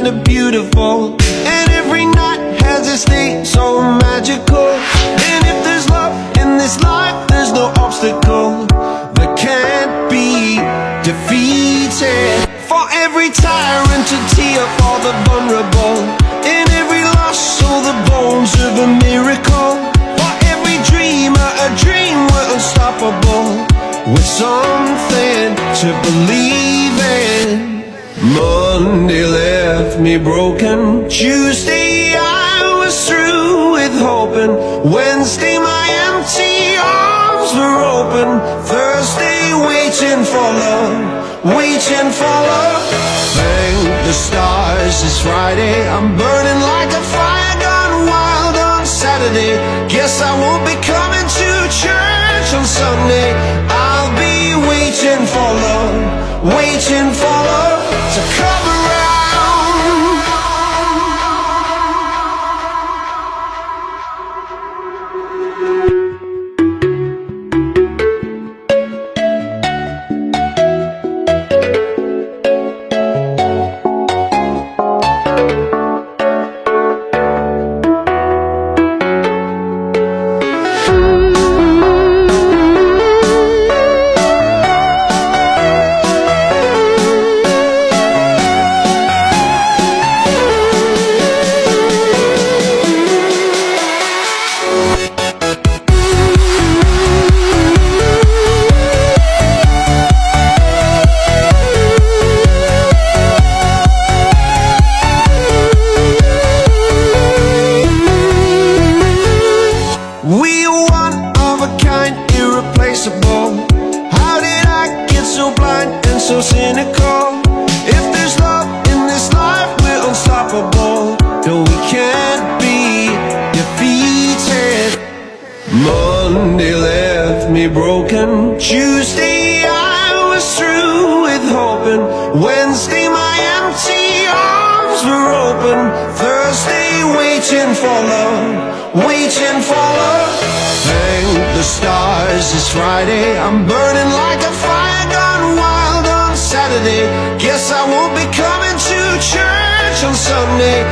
kinda beautiful, and every night has its day so magical. And if there's love in this life, there's no obstacle that can't be defeated. For every tyrant to tear for the vulnerable, in every loss all the bones of a miracle. For every dreamer a dream, we're unstoppable, with something to believe in. Monday left me broken, Tuesday I was through with hoping, Wednesday my empty arms were open, Thursday waiting for love, waiting for love. Thank the stars it's Friday, I'm burning like a fire gone wild on Saturday. Guess I won't be coming to church on Sunday. I'll be waiting for love, waiting for love to come around. We are one of a kind, irreplaceable. How did I get so blind and so cynical? If there's love in this life, we're unstoppable. No, we can't be defeated. Monday left me broken, Tuesday I was through with hoping, Wednesday my empty arms were open, Thursday waiting for love, waiting for love. Thank the stars it's Friday, I'm burning like a fire gone wild on Saturday. Guess I won't be coming to church on Sunday.